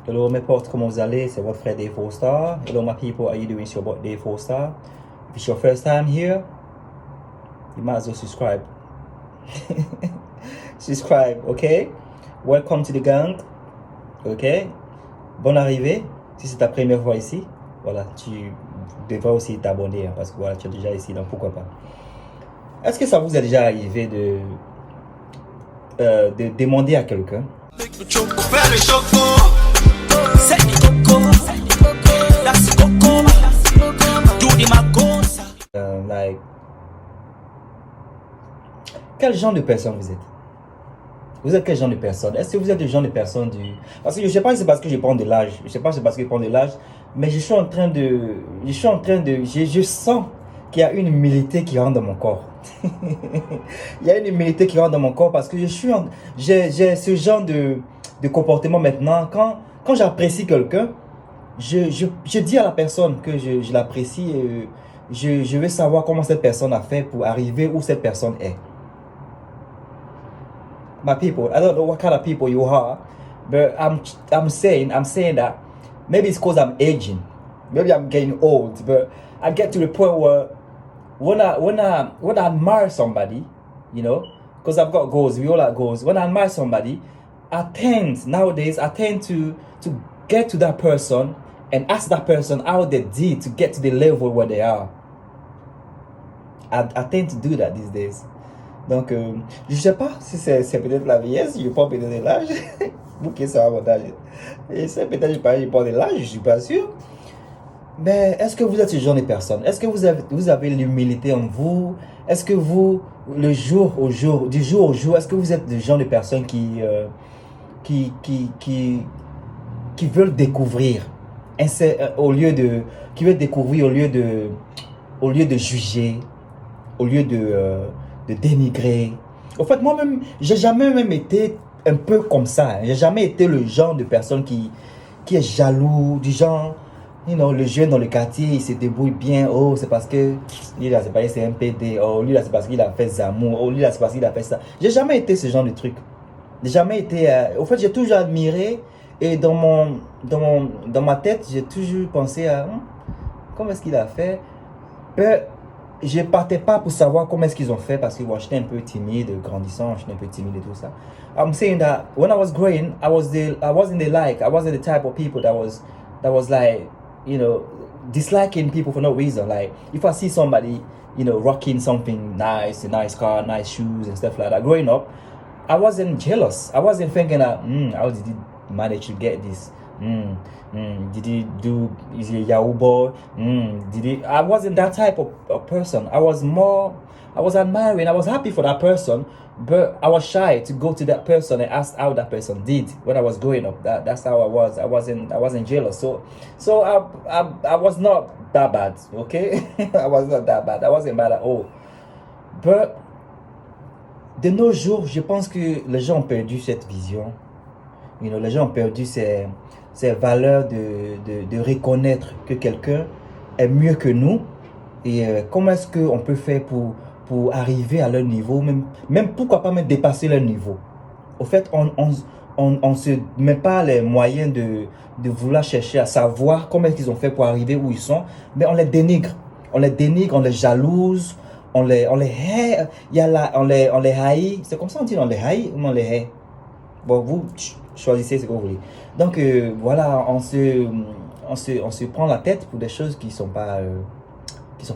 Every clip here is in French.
Hello mes potes, comment vous allez? C'est votre frère Dave 4Star. Hello my people, how you doing? It's your boy Dave 4Star. If it's your first time here, you might as well subscribe. Subscribe, ok? Welcome to the gang. Ok? Bonne arrivée. Si c'est ta première fois ici, voilà, tu devrais aussi t'abonner, hein, parce que voilà, tu es déjà ici, donc pourquoi pas. Est-ce que ça vous est déjà arrivé de demander à quelqu'un like, quel genre de personne vous êtes? Vous êtes quel genre de personne? Est-ce que vous êtes le genre de personne du... Parce que je ne sais pas si c'est parce que je prends de l'âge. Je ne sais pas si c'est parce que je prends de l'âge. Mais je sens qu'il y a une humilité qui rentre dans mon corps. Il y a une humilité qui rentre dans mon corps parce que j'ai ce genre de comportement maintenant. Quand j'apprécie quelqu'un, je dis à la personne que je l'apprécie et je veux savoir comment cette personne a fait pour arriver où cette personne est. My people, I don't know what kind of people you are, but I'm saying that maybe it's because I'm aging, maybe I'm getting old, but I get to the point where when I admire somebody, you know, because I've got goals, we all have goals. When I admire somebody, nowadays I tend to get to that person and ask that person how they did to get to the level where they are. I tend to do that these days. Donc, je ne sais pas si c'est peut-être la vieillesse, je ne vais pas peut-être de l'âge. Vous qui savez mon âge. Et c'est peut-être je parle de l'âge, je ne suis pas sûr. Mais est-ce que vous êtes ce genre de personne? Est-ce que vous avez l'humilité en vous? Est-ce que vous, du jour au jour, est-ce que vous êtes le genre de personne qui veulent découvrir qui veulent découvrir au lieu de juger, au lieu de dénigrer. Au fait, moi-même, j'ai jamais même été un peu comme ça. J'ai jamais été le genre de personne qui est jaloux, du genre, you know, le jeune dans le quartier, il se débrouille bien. Oh, c'est parce que lui là, c'est parce que c'est un PD. Oh, lui là, c'est parce qu'il a fait Zamou. Oh, lui là, c'est parce qu'il a fait ça. J'ai jamais été ce genre de truc. J'ai jamais été. Au fait, j'ai toujours admiré et dans ma tête, j'ai toujours pensé à comment est-ce qu'il a fait. Je partais pas pour savoir comment est-ce qu'ils ont fait parce que moi j'étais un peu timide, grandissant, j'étais un peu timide et tout ça. I'm saying that when I was growing, I wasn't the type of people that was like, you know, disliking people for no reason. Like if I see somebody, you know, rocking something nice, a nice car, nice shoes and stuff like that. Growing up, I wasn't jealous. I wasn't thinking that, how did he manage to get this? Is he a Yahoo boy? I wasn't that type of person. I was admiring, I was happy for that person, but I was shy to go to that person and ask how that person did when I was growing up. That's how I was. I wasn't jealous. So I was not that bad, okay? I was not that bad. I wasn't bad at all. But de nos jours, je pense que les gens ont perdu cette vision. You know, les gens ont perdu ces valeurs de reconnaître que quelqu'un est mieux que nous et comment est-ce qu'on peut faire pour arriver à leur niveau, même pourquoi pas même dépasser leur niveau. Au fait, on se met pas les moyens de vouloir chercher à savoir comment est-ce qu'ils ont fait pour arriver où ils sont, mais on les dénigre, on les jalouse, on les hait, on les haït, c'est comme ça on dit, on les haït ou on les hait. Bon, vous choisissez ce que vous voulez. Donc voilà, on se prend la tête pour des choses qui sont pas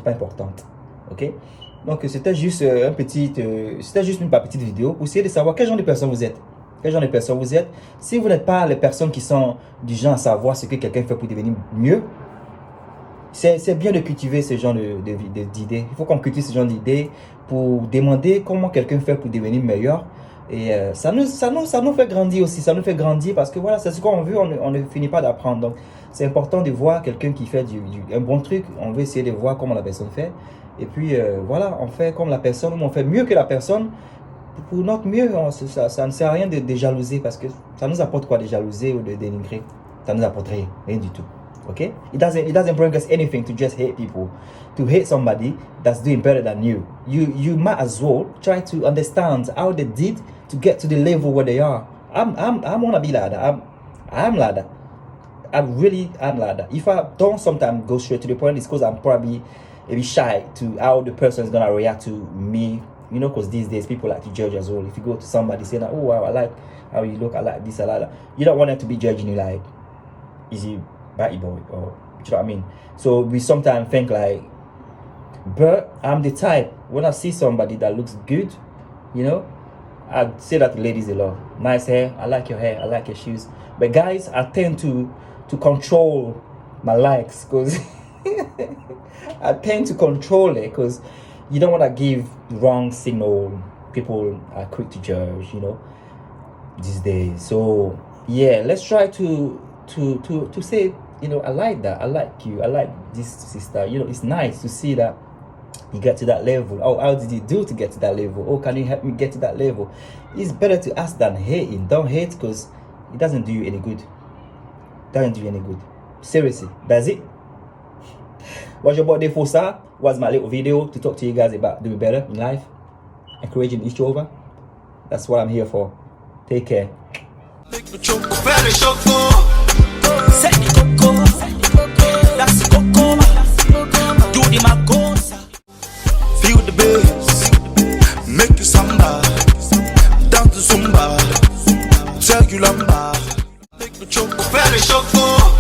importantes. Ok? Donc c'était juste une petite vidéo pour essayer de savoir quel genre de personne vous êtes. Quel genre de personne vous êtes. Si vous n'êtes pas les personnes qui sont du genre à savoir ce que quelqu'un fait pour devenir mieux, c'est bien de cultiver ce genre d'idées. Il faut qu'on cultive ce genre d'idées pour demander comment quelqu'un fait pour devenir meilleur. Et ça nous fait grandir aussi, ça nous fait grandir parce que voilà, c'est ce qu'on veut, on ne finit pas d'apprendre. Donc c'est important de voir quelqu'un qui fait un bon truc, on veut essayer de voir comment la personne fait. Et puis voilà, on fait comme la personne, ou on fait mieux que la personne pour notre mieux. Ça ne sert à rien de jalouser parce que ça nous apporte quoi de jalouser ou de dénigrer? Ça nous apporte rien du tout. Okay? It doesn't bring us anything to just hate people, to hate somebody that's doing better than you. You might as well try to understand how they did to get to the level where they are. I want to be like that. I'm like that. I really am like that. If I don't sometimes go straight to the point, it's because I'm probably a bit shy to how the person is gonna react to me. You know, because these days people like to judge as well. If you go to somebody saying, "Oh wow, I like how you look, I like this, I like that," you don't want them to be judging you like, "Is he batty boy?" Or you know what I mean? So we sometimes think like, but I'm the type when I see somebody that looks good, you know, I'd say that to ladies a lot. Nice hair, I like your hair, I like your shoes. But guys, I tend to control my likes because I tend to control it because you don't want to give wrong signal. People are quick to judge, you know, these days. So yeah, let's try to say, you know, I like that, I like you, I like this sister. You know, it's nice to see that you get to that level. Oh, how did you do to get to that level? Oh, can you help me get to that level? It's better to ask than hating. Don't hate because it doesn't do you any good. Doesn't do you any good. Seriously, that's it. What's your birthday for, sir? Was my little video to talk to you guys about doing better in life, encouraging each other. That's what I'm here for. Take care. Feel the bass, make you samba, dance to zumba, tell you lamba, make me choco, very choco.